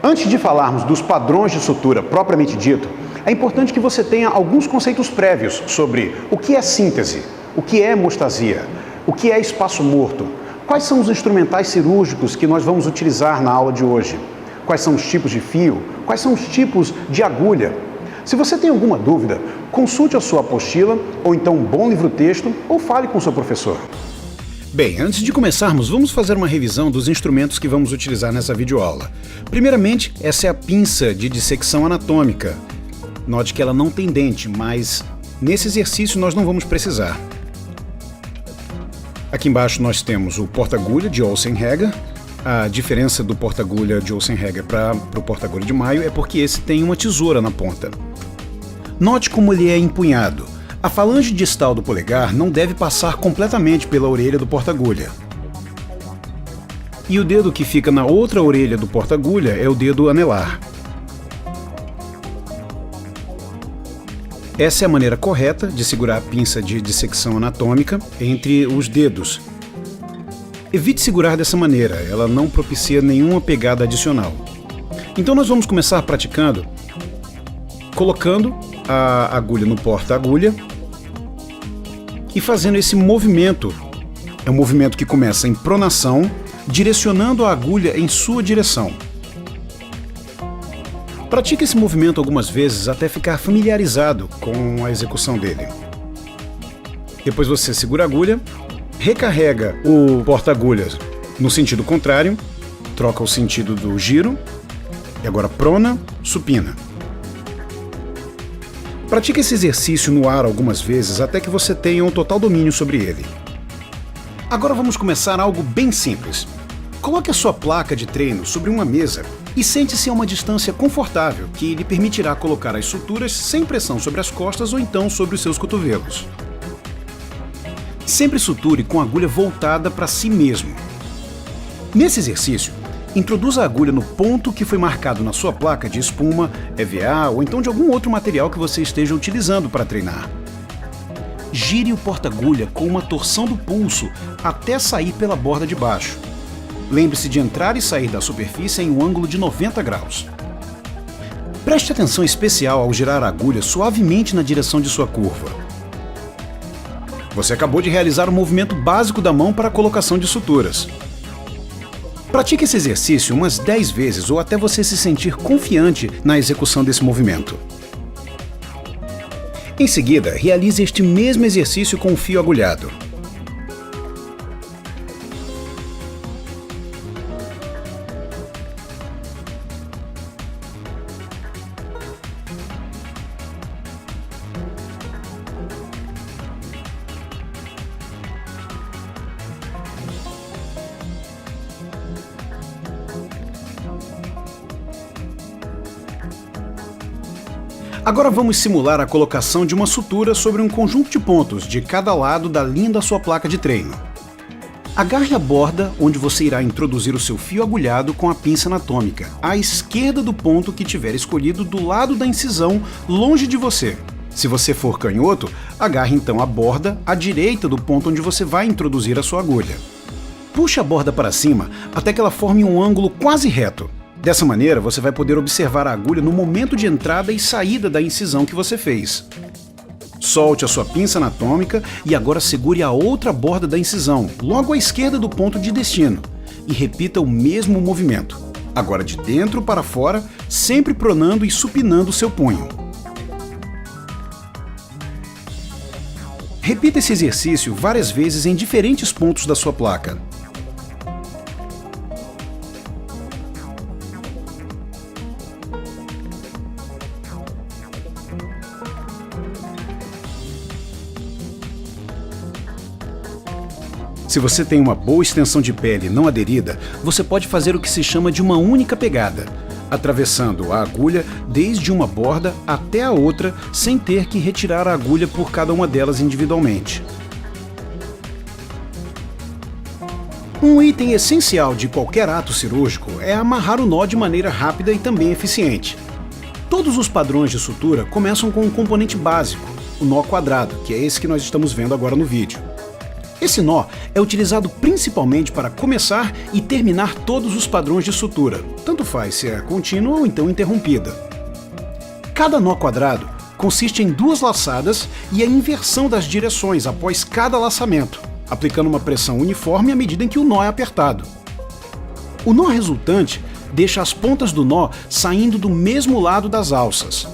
Antes de falarmos dos padrões de sutura propriamente dito, é importante que você tenha alguns conceitos prévios sobre o que é síntese, o que é hemostasia, o que é espaço morto, quais são os instrumentais cirúrgicos que nós vamos utilizar na aula de hoje, quais são os tipos de fio, quais são os tipos de agulha. Se você tem alguma dúvida, consulte a sua apostila, ou então um bom livro-texto, ou fale com o seu professor. Bem, antes de começarmos, vamos fazer uma revisão dos instrumentos que vamos utilizar nessa videoaula. Primeiramente, essa é a pinça de dissecção anatômica. Note que ela não tem dente, mas nesse exercício nós não vamos precisar. Aqui embaixo nós temos o porta-agulha de Olsen-Heger. A diferença do porta-agulha de Olsen-Heger para o porta-agulha de Mayo é porque esse tem uma tesoura na ponta. Note como ele é empunhado. A falange distal do polegar não deve passar completamente pela orelha do porta-agulha. E o dedo que fica na outra orelha do porta-agulha é o dedo anelar. Essa é a maneira correta de segurar a pinça de dissecção anatômica entre os dedos. Evite segurar dessa maneira, ela não propicia nenhuma pegada adicional. Então nós vamos começar praticando colocando a agulha no porta-agulha e fazendo esse movimento. É um movimento que começa em pronação, direcionando a agulha em sua direção. Pratique esse movimento algumas vezes até ficar familiarizado com a execução dele. Depois você segura a agulha, recarrega o porta-agulhas no sentido contrário, troca o sentido do giro, e agora prona, supina. Pratique esse exercício no ar algumas vezes até que você tenha um total domínio sobre ele. Agora vamos começar algo bem simples. Coloque a sua placa de treino sobre uma mesa e sente-se a uma distância confortável que lhe permitirá colocar as suturas sem pressão sobre as costas ou então sobre os seus cotovelos. Sempre suture com a agulha voltada para si mesmo. Nesse exercício, introduza a agulha no ponto que foi marcado na sua placa de espuma, EVA ou então de algum outro material que você esteja utilizando para treinar. Gire o porta-agulha com uma torção do pulso até sair pela borda de baixo. Lembre-se de entrar e sair da superfície em um ângulo de 90 graus. Preste atenção especial ao girar a agulha suavemente na direção de sua curva. Você acabou de realizar o movimento básico da mão para a colocação de suturas. Pratique esse exercício umas 10 vezes ou até você se sentir confiante na execução desse movimento. Em seguida, realize este mesmo exercício com o fio agulhado. Agora vamos simular a colocação de uma sutura sobre um conjunto de pontos de cada lado da linha da sua placa de treino. Agarre a borda onde você irá introduzir o seu fio agulhado com a pinça anatômica, à esquerda do ponto que tiver escolhido do lado da incisão, longe de você. Se você for canhoto, agarre então a borda à direita do ponto onde você vai introduzir a sua agulha. Puxe a borda para cima até que ela forme um ângulo quase reto. Dessa maneira, você vai poder observar a agulha no momento de entrada e saída da incisão que você fez. Solte a sua pinça anatômica e agora segure a outra borda da incisão, logo à esquerda do ponto de destino, e repita o mesmo movimento, agora de dentro para fora, sempre pronando e supinando o seu punho. Repita esse exercício várias vezes em diferentes pontos da sua placa. Se você tem uma boa extensão de pele não aderida, você pode fazer o que se chama de uma única pegada, atravessando a agulha desde uma borda até a outra sem ter que retirar a agulha por cada uma delas individualmente. Um item essencial de qualquer ato cirúrgico é amarrar o nó de maneira rápida e também eficiente. Todos os padrões de sutura começam com um componente básico, o nó quadrado, que é esse que nós estamos vendo agora no vídeo. Esse nó é utilizado principalmente para começar e terminar todos os padrões de sutura, tanto faz se é contínua ou então interrompida. Cada nó quadrado consiste em 2 laçadas e a inversão das direções após cada laçamento, aplicando uma pressão uniforme à medida em que o nó é apertado. O nó resultante deixa as pontas do nó saindo do mesmo lado das alças.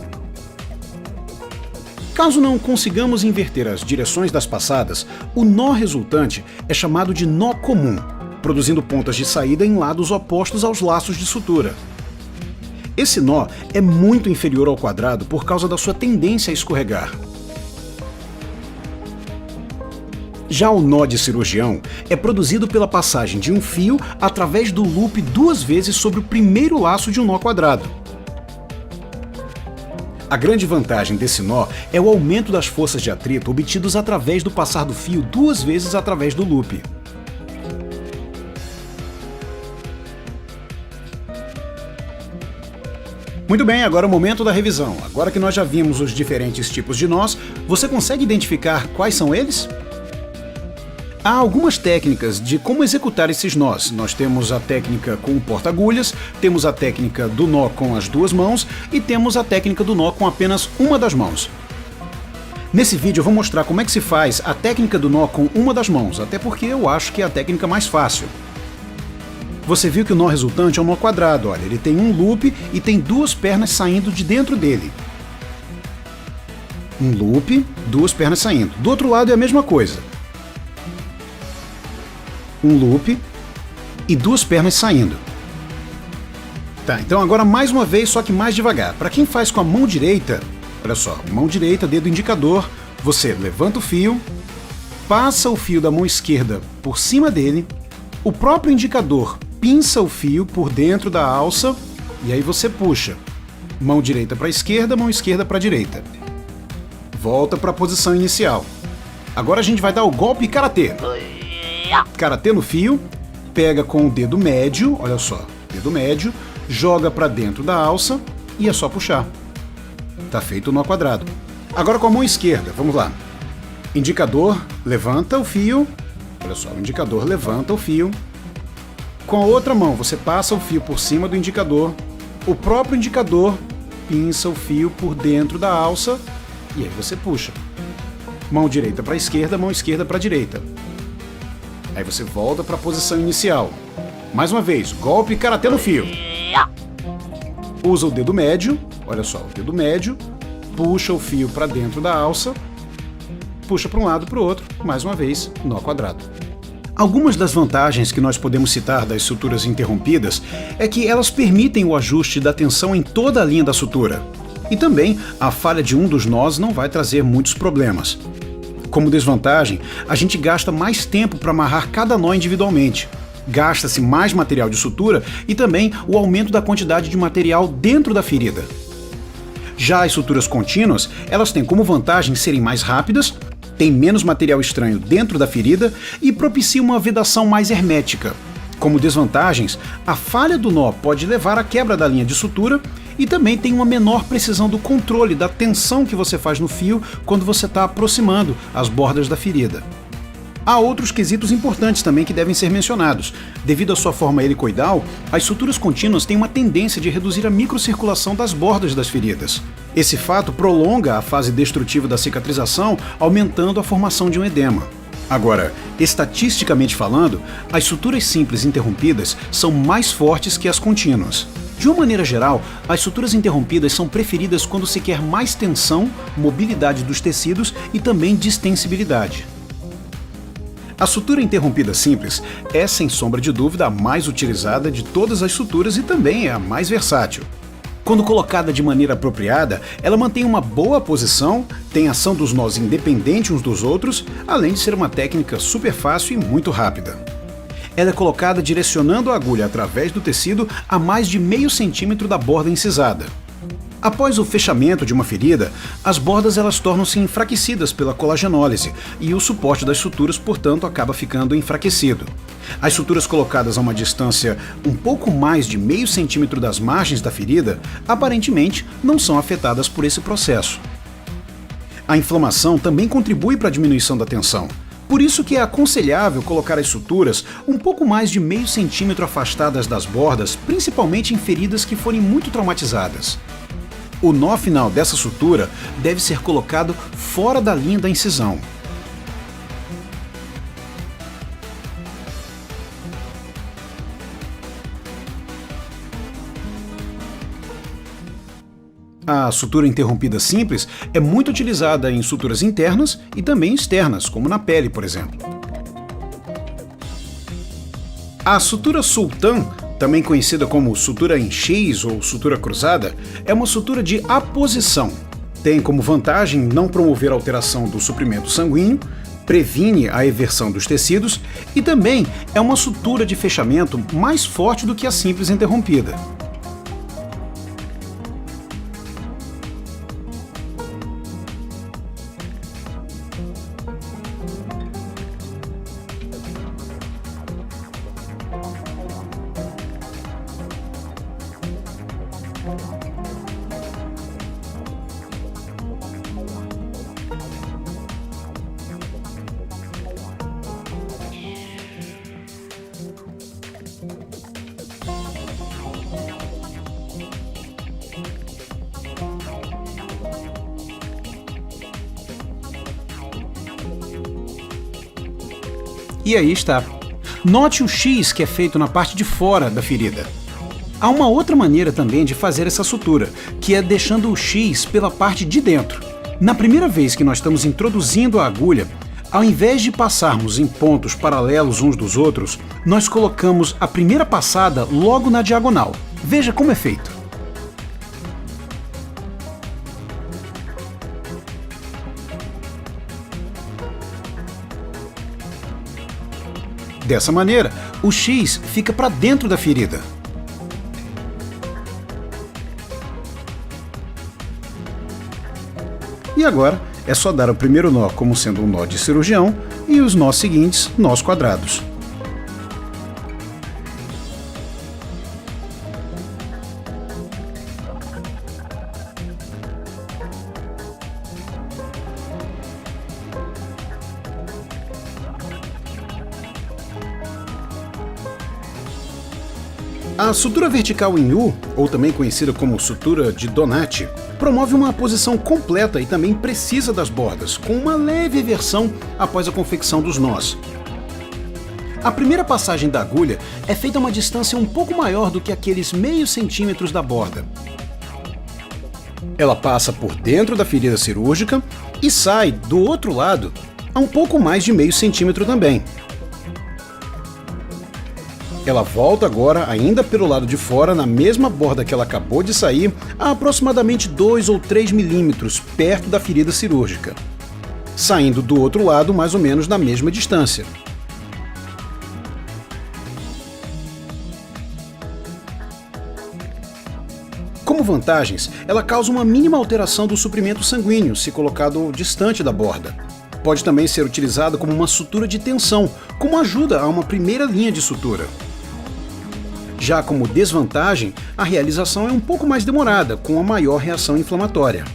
Caso não consigamos inverter as direções das passadas, o nó resultante é chamado de nó comum, produzindo pontas de saída em lados opostos aos laços de sutura. Esse nó é muito inferior ao quadrado por causa da sua tendência a escorregar. Já o nó de cirurgião é produzido pela passagem de um fio através do loop 2 vezes sobre o primeiro laço de um nó quadrado. A grande vantagem desse nó é o aumento das forças de atrito obtidos através do passar do fio 2 vezes através do loop. Muito bem, agora é o momento da revisão. Agora que nós já vimos os diferentes tipos de nós, você consegue identificar quais são eles? Há algumas técnicas de como executar esses nós. Nós temos a técnica com o porta-agulhas, temos a técnica do nó com as 2 mãos e temos a técnica do nó com apenas uma das mãos. Nesse vídeo eu vou mostrar como é que se faz a técnica do nó com uma das mãos, até porque eu acho que é a técnica mais fácil. Você viu que o nó resultante é um nó quadrado, olha, ele tem um loop e tem 2 pernas saindo de dentro dele. Um loop, 2 pernas saindo. Do outro lado é a mesma coisa. Um loop e 2 pernas saindo. Tá, então agora mais uma vez, só que mais devagar. Para quem faz com a mão direita, olha só, mão direita, dedo indicador, você levanta o fio, passa o fio da mão esquerda por cima dele, o próprio indicador pinça o fio por dentro da alça e aí você puxa. Mão direita para a esquerda, mão esquerda para a direita. Volta para a posição inicial. Agora a gente vai dar o golpe karatê. Karatê no fio, pega com o dedo médio, olha só, dedo médio, joga para dentro da alça e é só puxar. Tá feito o nó quadrado. Agora com a mão esquerda, vamos lá. Indicador, levanta o fio, olha só, o indicador levanta o fio. Com a outra mão você passa o fio por cima do indicador, o próprio indicador pinça o fio por dentro da alça e aí você puxa. Mão direita para a esquerda, mão esquerda para a direita. Aí você volta para a posição inicial. Mais uma vez, golpe karatê no fio. Usa o dedo médio, olha só, o dedo médio, puxa o fio para dentro da alça, puxa para um lado para o outro, mais uma vez, nó quadrado. Algumas das vantagens que nós podemos citar das suturas interrompidas é que elas permitem o ajuste da tensão em toda a linha da sutura. E também, a falha de um dos nós não vai trazer muitos problemas. Como desvantagem, a gente gasta mais tempo para amarrar cada nó individualmente. Gasta-se mais material de sutura e também o aumento da quantidade de material dentro da ferida. Já as suturas contínuas, elas têm como vantagem serem mais rápidas, têm menos material estranho dentro da ferida e propiciam uma vedação mais hermética. Como desvantagens, a falha do nó pode levar à quebra da linha de sutura e também tem uma menor precisão do controle da tensão que você faz no fio quando você está aproximando as bordas da ferida. Há outros quesitos importantes também que devem ser mencionados. Devido à sua forma helicoidal, as suturas contínuas têm uma tendência de reduzir a microcirculação das bordas das feridas. Esse fato prolonga a fase destrutiva da cicatrização, aumentando a formação de um edema. Agora, estatisticamente falando, as suturas simples interrompidas são mais fortes que as contínuas. De uma maneira geral, as suturas interrompidas são preferidas quando se quer mais tensão, mobilidade dos tecidos e também distensibilidade. A sutura interrompida simples é, sem sombra de dúvida, a mais utilizada de todas as suturas e também é a mais versátil. Quando colocada de maneira apropriada, ela mantém uma boa posição, tem ação dos nós independente uns dos outros, além de ser uma técnica super fácil e muito rápida. Ela é colocada direcionando a agulha através do tecido a mais de meio centímetro da borda incisada. Após o fechamento de uma ferida, as bordas elas tornam-se enfraquecidas pela colagenólise e o suporte das suturas, portanto, acaba ficando enfraquecido. As suturas colocadas a uma distância um pouco mais de meio centímetro das margens da ferida, aparentemente não são afetadas por esse processo. A inflamação também contribui para a diminuição da tensão. Por isso que é aconselhável colocar as suturas um pouco mais de meio centímetro afastadas das bordas, principalmente em feridas que forem muito traumatizadas. O nó final dessa sutura deve ser colocado fora da linha da incisão. A sutura interrompida simples é muito utilizada em suturas internas e também externas, como na pele, por exemplo. A sutura sultã, também conhecida como sutura em X ou sutura cruzada, é uma sutura de aposição. Tem como vantagem não promover alteração do suprimento sanguíneo, previne a eversão dos tecidos e também é uma sutura de fechamento mais forte do que a simples interrompida. E aí está. Note o X que é feito na parte de fora da ferida. Há uma outra maneira também de fazer essa sutura, que é deixando o X pela parte de dentro. Na primeira vez que nós estamos introduzindo a agulha, ao invés de passarmos em pontos paralelos uns dos outros, nós colocamos a primeira passada logo na diagonal. Veja como é feito. Dessa maneira, o X fica para dentro da ferida. E agora é só dar o primeiro nó como sendo um nó de cirurgião e os nós seguintes, nós quadrados. A sutura vertical em U, ou também conhecida como sutura de Donati, promove uma posição completa e também precisa das bordas, com uma leve eversão após a confecção dos nós. A primeira passagem da agulha é feita a uma distância um pouco maior do que aqueles meio centímetros da borda. Ela passa por dentro da ferida cirúrgica e sai do outro lado a um pouco mais de meio centímetro também. Ela volta agora, ainda pelo lado de fora, na mesma borda que ela acabou de sair, a aproximadamente 2 ou 3 milímetros perto da ferida cirúrgica, saindo do outro lado mais ou menos na mesma distância. Como vantagens, ela causa uma mínima alteração do suprimento sanguíneo se colocado distante da borda. Pode também ser utilizada como uma sutura de tensão, como ajuda a uma primeira linha de sutura. Já como desvantagem, a realização é um pouco mais demorada, com a maior reação inflamatória.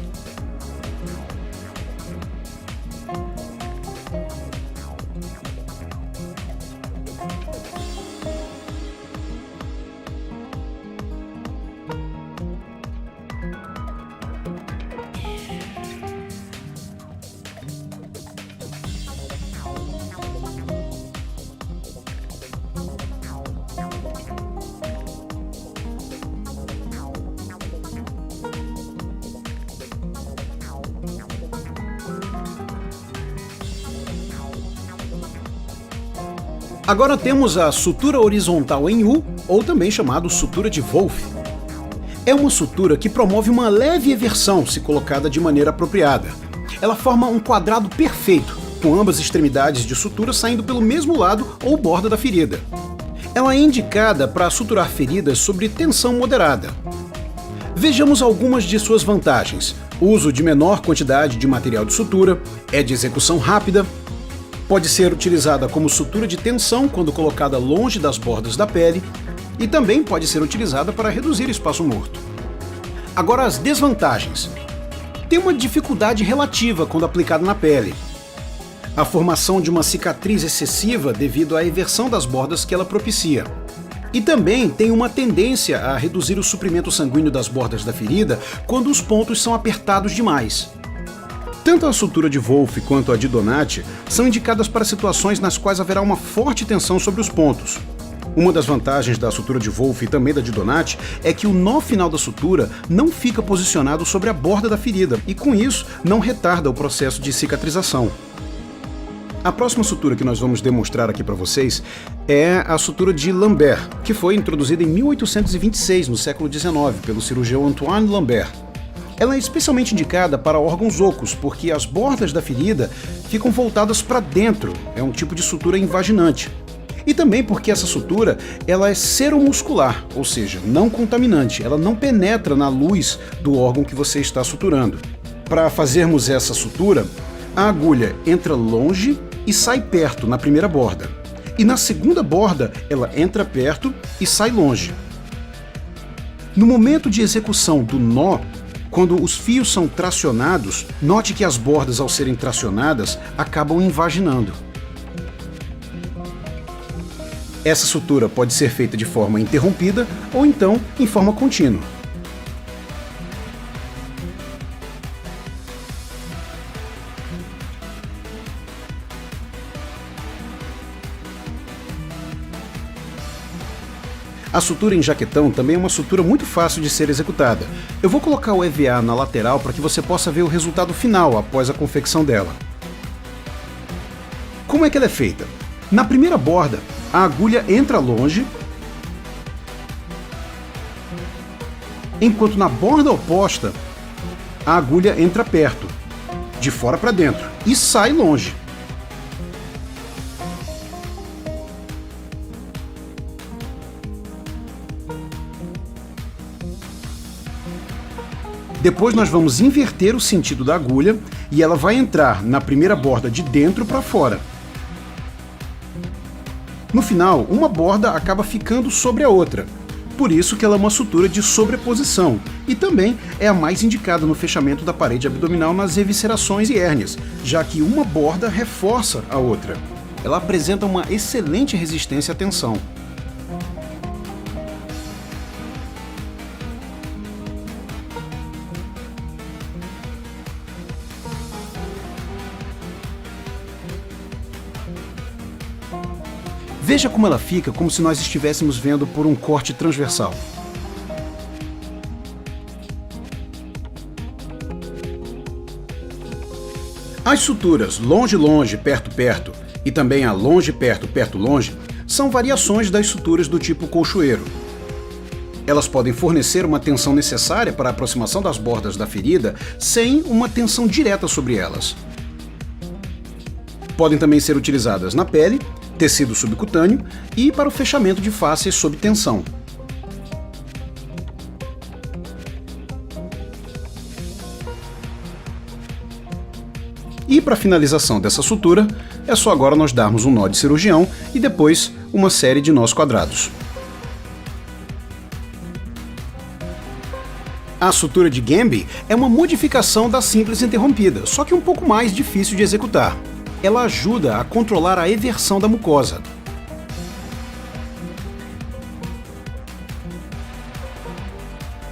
Agora temos a sutura horizontal em U, ou também chamado sutura de Wolff. É uma sutura que promove uma leve eversão se colocada de maneira apropriada. Ela forma um quadrado perfeito, com ambas extremidades de sutura saindo pelo mesmo lado ou borda da ferida. Ela é indicada para suturar feridas sob tensão moderada. Vejamos algumas de suas vantagens. Uso de menor quantidade de material de sutura, é de execução rápida, pode ser utilizada como sutura de tensão quando colocada longe das bordas da pele e também pode ser utilizada para reduzir espaço morto. Agora as desvantagens. Tem uma dificuldade relativa quando aplicada na pele. a formação de uma cicatriz excessiva devido à eversão das bordas que ela propicia. E também tem uma tendência a reduzir o suprimento sanguíneo das bordas da ferida quando os pontos são apertados demais. Tanto a sutura de Wolff quanto a de Donati são indicadas para situações nas quais haverá uma forte tensão sobre os pontos. Uma das vantagens da sutura de Wolff e também da de Donati é que o nó final da sutura não fica posicionado sobre a borda da ferida e, com isso, não retarda o processo de cicatrização. A próxima sutura que nós vamos demonstrar aqui para vocês é a sutura de Lambert, que foi introduzida em 1826, no século XIX, pelo cirurgião Antoine Lambert. Ela é especialmente indicada para órgãos ocos, porque as bordas da ferida ficam voltadas para dentro, é um tipo de sutura invaginante. E também porque essa sutura ela é seromuscular, ou seja, não contaminante, ela não penetra na luz do órgão que você está suturando. Para fazermos essa sutura, a agulha entra longe e sai perto na primeira borda. E na segunda borda, ela entra perto e sai longe. No momento de execução do nó, quando os fios são tracionados, note que as bordas, ao serem tracionadas, acabam invaginando. Essa sutura pode ser feita de forma interrompida ou então em forma contínua. A sutura em jaquetão também é uma sutura muito fácil de ser executada. Eu vou colocar o EVA na lateral para que você possa ver o resultado final após a confecção dela. Como é que ela é feita? Na primeira borda, a agulha entra longe, enquanto na borda oposta, a agulha entra perto, de fora para dentro, e sai longe. Depois nós vamos inverter o sentido da agulha e ela vai entrar na primeira borda de dentro para fora. No final, uma borda acaba ficando sobre a outra, por isso que ela é uma sutura de sobreposição e também é a mais indicada no fechamento da parede abdominal nas eviscerações e hérnias, já que uma borda reforça a outra. Ela apresenta uma excelente resistência à tensão. Veja como ela fica, como se nós estivéssemos vendo por um corte transversal. As suturas longe-longe, perto-perto e também a longe-perto, perto-longe são variações das suturas do tipo colchoeiro. Elas podem fornecer uma tensão necessária para a aproximação das bordas da ferida sem uma tensão direta sobre elas. Podem também ser utilizadas na pele, tecido subcutâneo e para o fechamento de fáscias sob tensão. E para a finalização dessa sutura, é só agora nós darmos um nó de cirurgião e depois uma série de nós quadrados. A sutura de Gambe é uma modificação da simples interrompida, só que um pouco mais difícil de executar. Ela ajuda a controlar a eversão da mucosa.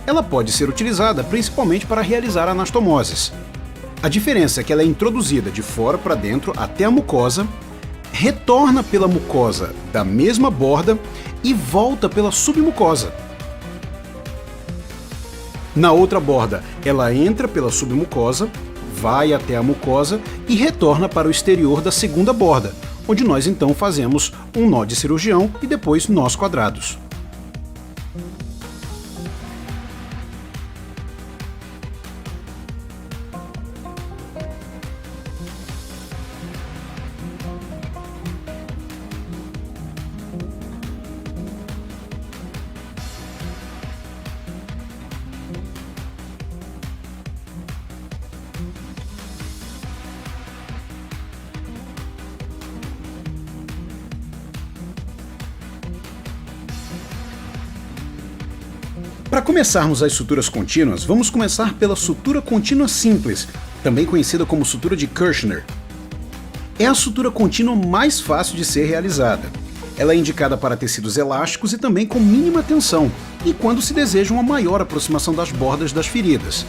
Ela pode ser utilizada principalmente para realizar anastomoses. A diferença é que ela é introduzida de fora para dentro até a mucosa, retorna pela mucosa da mesma borda e volta pela submucosa. Na outra borda, ela entra pela submucosa, vai até a mucosa e retorna para o exterior da segunda borda, onde nós então fazemos um nó de cirurgião e depois nós quadrados. Para começarmos as suturas contínuas, vamos começar pela sutura contínua simples, também conhecida como sutura de Kirchner. É a sutura contínua mais fácil de ser realizada. Ela é indicada para tecidos elásticos e também com mínima tensão, e quando se deseja uma maior aproximação das bordas das feridas.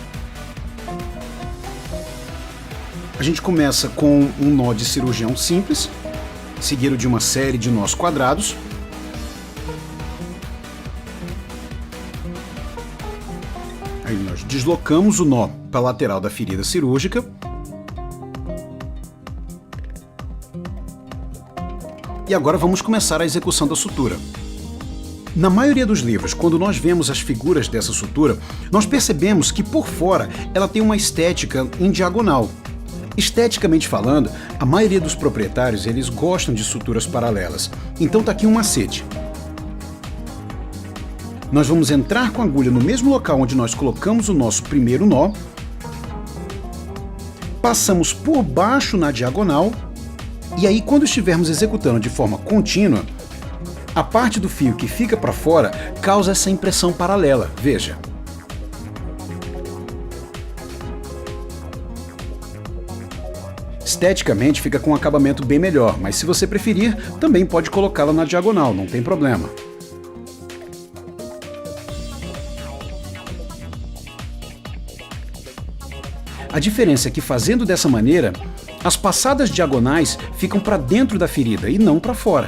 A gente começa com um nó de cirurgião simples, seguido de uma série de nós quadrados. Aí nós deslocamos o nó para a lateral da ferida cirúrgica. E agora vamos começar a execução da sutura. Na maioria dos livros, quando nós vemos as figuras dessa sutura, nós percebemos que por fora ela tem uma estética em diagonal. Esteticamente falando, a maioria dos proprietários eles gostam de suturas paralelas. Então tá aqui um macete. Nós vamos entrar com a agulha no mesmo local onde nós colocamos o nosso primeiro nó, passamos por baixo na diagonal, e aí quando estivermos executando de forma contínua, a parte do fio que fica para fora causa essa impressão paralela, veja. Esteticamente fica com um acabamento bem melhor, mas se você preferir, também pode colocá-la na diagonal, não tem problema. A diferença é que fazendo dessa maneira, as passadas diagonais ficam para dentro da ferida e não para fora.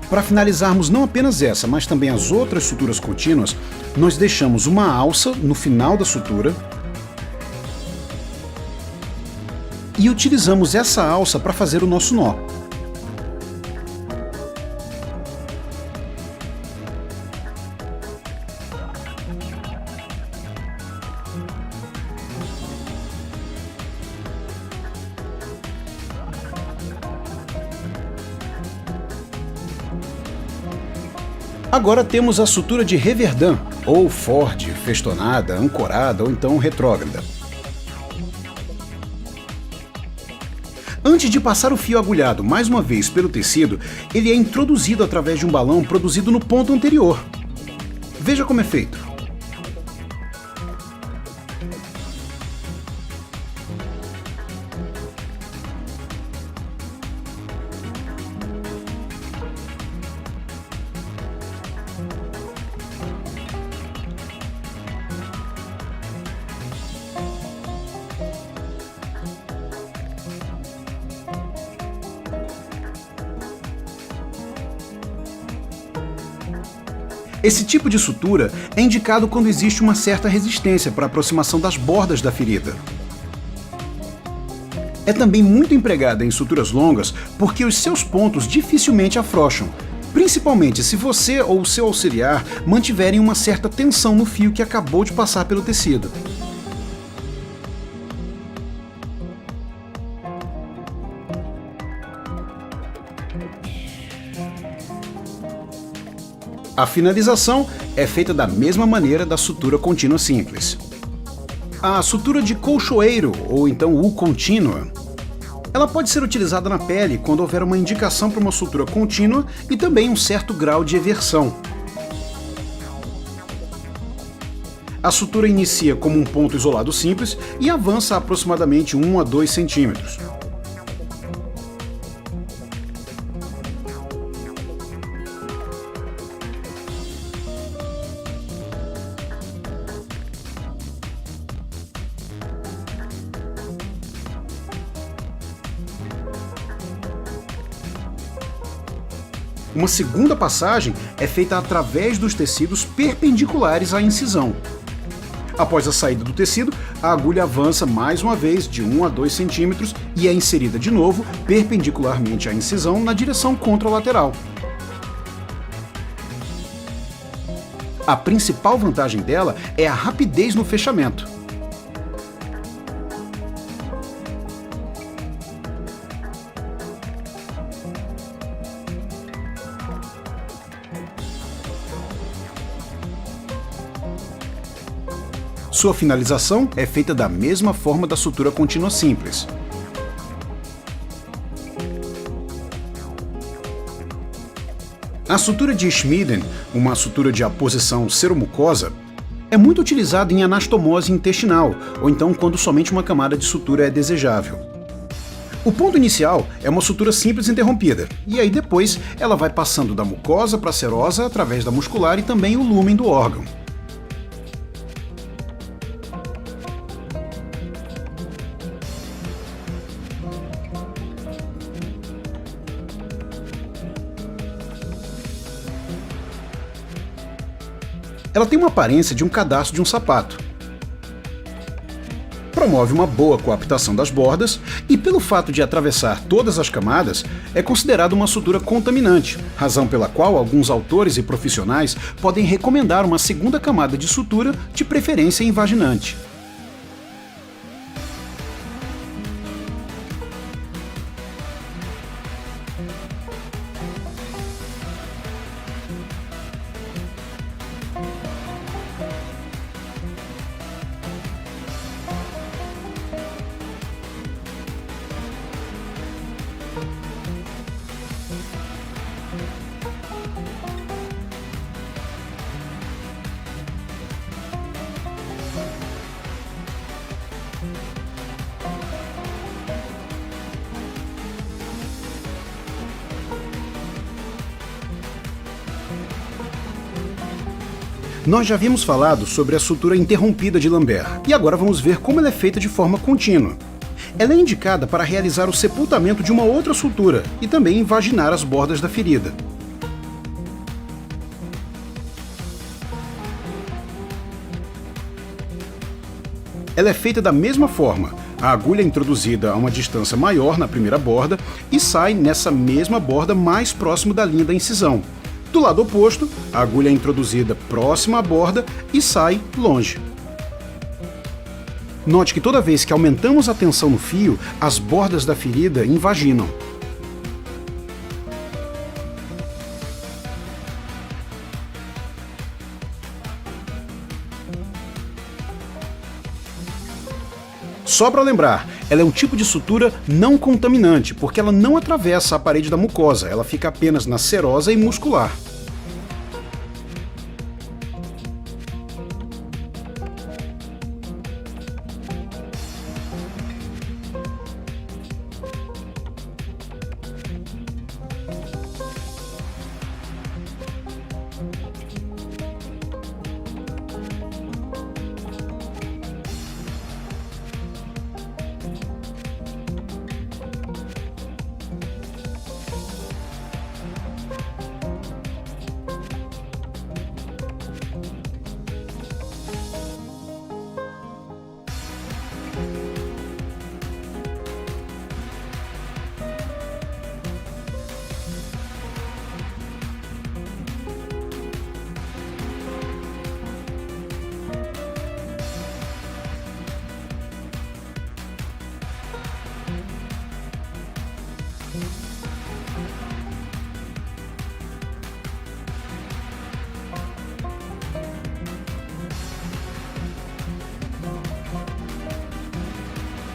Para finalizarmos não apenas essa, mas também as outras suturas contínuas, nós deixamos uma alça no final da sutura e utilizamos essa alça para fazer o nosso nó. Agora temos a sutura de Reverdun, ou Ford, festonada, ancorada ou então retrógrada. Antes de passar o fio agulhado mais uma vez pelo tecido, ele é introduzido através de um balão produzido no ponto anterior. Veja como é feito. Esse tipo de sutura é indicado quando existe uma certa resistência para a aproximação das bordas da ferida. É também muito empregada em suturas longas porque os seus pontos dificilmente afrouxam, principalmente se você ou o seu auxiliar mantiverem uma certa tensão no fio que acabou de passar pelo tecido. A finalização é feita da mesma maneira da sutura contínua simples. A sutura de colchoeiro, ou então U contínua, ela pode ser utilizada na pele quando houver uma indicação para uma sutura contínua e também um certo grau de eversão. A sutura inicia como um ponto isolado simples e avança aproximadamente 1 a 2 centímetros. Uma segunda passagem é feita através dos tecidos perpendiculares à incisão. Após a saída do tecido, a agulha avança mais uma vez de 1 a 2 centímetros e é inserida de novo perpendicularmente à incisão na direção contralateral. A principal vantagem dela é a rapidez no fechamento. Sua finalização é feita da mesma forma da sutura contínua simples. A sutura de Schmiden, uma sutura de aposição seromucosa, é muito utilizada em anastomose intestinal, ou então quando somente uma camada de sutura é desejável. O ponto inicial é uma sutura simples interrompida, e aí depois ela vai passando da mucosa para a serosa através da muscular e também o lúmen do órgão. Ela tem uma aparência de um cadarço de um sapato. Promove uma boa coaptação das bordas e, pelo fato de atravessar todas as camadas, é considerada uma sutura contaminante, razão pela qual alguns autores e profissionais podem recomendar uma segunda camada de sutura, de preferência invaginante. Nós já havíamos falado sobre a sutura interrompida de Lambert, e agora vamos ver como ela é feita de forma contínua. Ela é indicada para realizar o sepultamento de uma outra sutura e também invaginar as bordas da ferida. Ela é feita da mesma forma. A agulha é introduzida a uma distância maior na primeira borda e sai nessa mesma borda mais próximo da linha da incisão. Do lado oposto, a agulha é introduzida próxima à borda e sai longe. Note que toda vez que aumentamos a tensão no fio, as bordas da ferida invaginam. Só para lembrar, ela é um tipo de sutura não contaminante, porque ela não atravessa a parede da mucosa, ela fica apenas na serosa e muscular.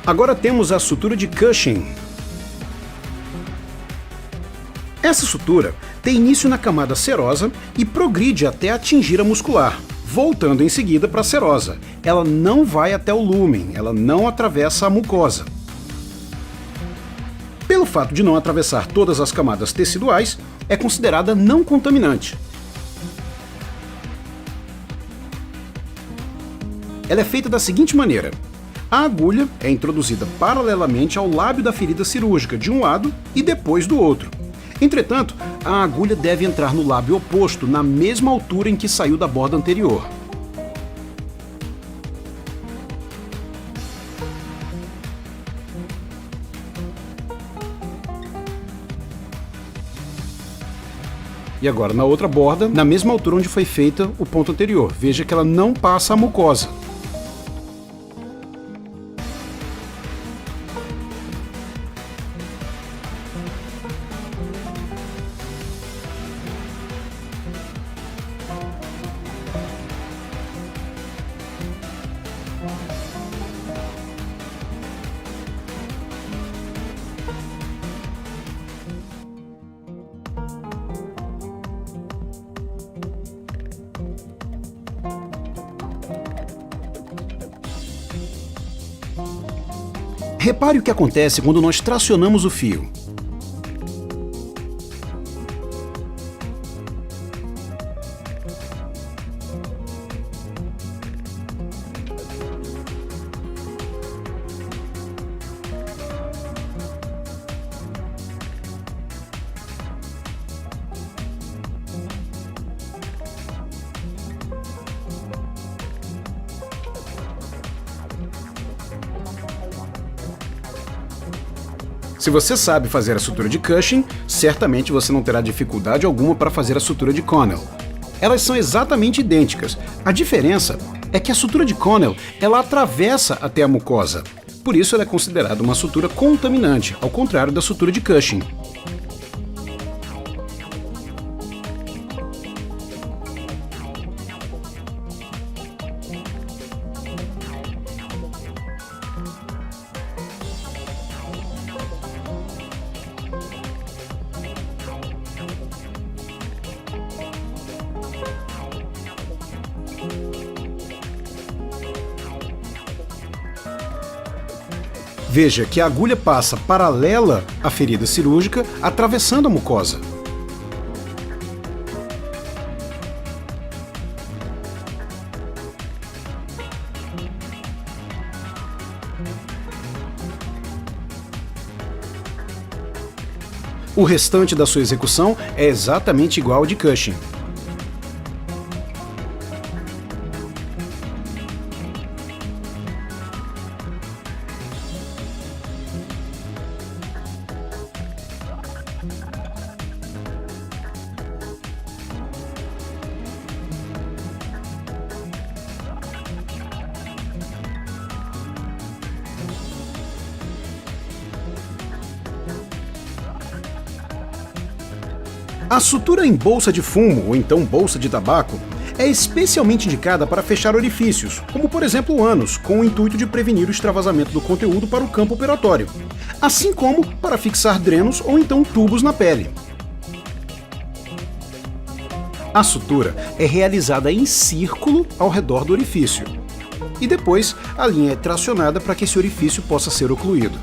Agora temos a sutura de Cushing. Essa sutura tem início na camada serosa e progride até atingir a muscular, voltando em seguida para a serosa. Ela não vai até o lúmen, ela não atravessa a mucosa. Pelo fato de não atravessar todas as camadas teciduais, é considerada não contaminante. Ela é feita da seguinte maneira. A agulha é introduzida paralelamente ao lábio da ferida cirúrgica de um lado e depois do outro. Entretanto, a agulha deve entrar no lábio oposto na mesma altura em que saiu da borda anterior. E agora na outra borda, na mesma altura onde foi feita o ponto anterior. Veja que ela não passa a mucosa. Repare o que acontece quando nós tracionamos o fio. Se você sabe fazer a sutura de Cushing, certamente você não terá dificuldade alguma para fazer a sutura de Connell. Elas são exatamente idênticas. A diferença é que a sutura de Connell, ela atravessa até a mucosa. Por isso ela é considerada uma sutura contaminante, ao contrário da sutura de Cushing. Veja que a agulha passa paralela à ferida cirúrgica, atravessando a mucosa. O restante da sua execução é exatamente igual ao de Cushing. A sutura em bolsa de fumo, ou então bolsa de tabaco, é especialmente indicada para fechar orifícios, como por exemplo o ânus, com o intuito de prevenir o extravasamento do conteúdo para o campo operatório, assim como para fixar drenos ou então tubos na pele. A sutura é realizada em círculo ao redor do orifício, e depois a linha é tracionada para que esse orifício possa ser ocluído.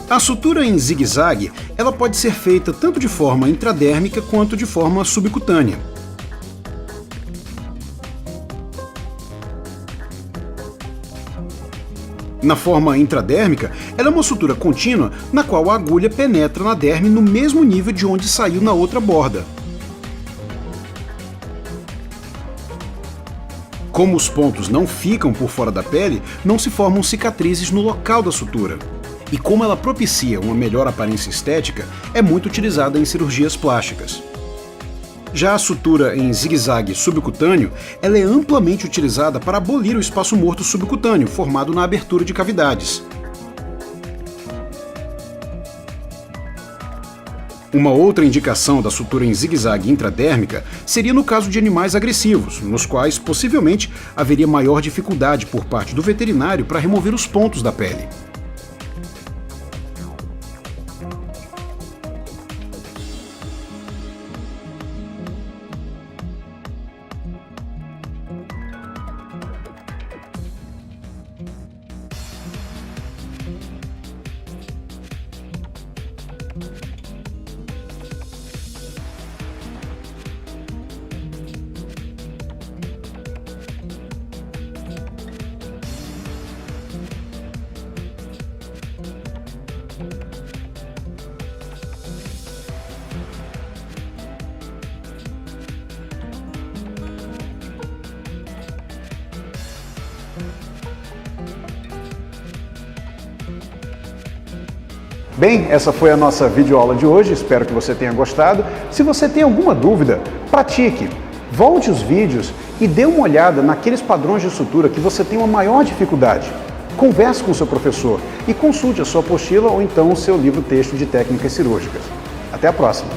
A sutura em zigue-zague, ela pode ser feita tanto de forma intradérmica quanto de forma subcutânea. Na forma intradérmica, ela é uma sutura contínua na qual a agulha penetra na derme no mesmo nível de onde saiu na outra borda. Como os pontos não ficam por fora da pele, não se formam cicatrizes no local da sutura. e como ela propicia uma melhor aparência estética, é muito utilizada em cirurgias plásticas. Já a sutura em zigue-zague subcutâneo, ela é amplamente utilizada para abolir o espaço morto subcutâneo formado na abertura de cavidades. Uma outra indicação da sutura em zigue-zague intradérmica seria no caso de animais agressivos, nos quais possivelmente haveria maior dificuldade por parte do veterinário para remover os pontos da pele. Bem, essa foi a nossa videoaula de hoje, espero que você tenha gostado. Se você tem alguma dúvida, pratique, volte os vídeos e dê uma olhada naqueles padrões de sutura que você tem uma maior dificuldade. Converse com o seu professor e consulte a sua apostila ou então o seu livro-texto de técnicas cirúrgicas. Até a próxima!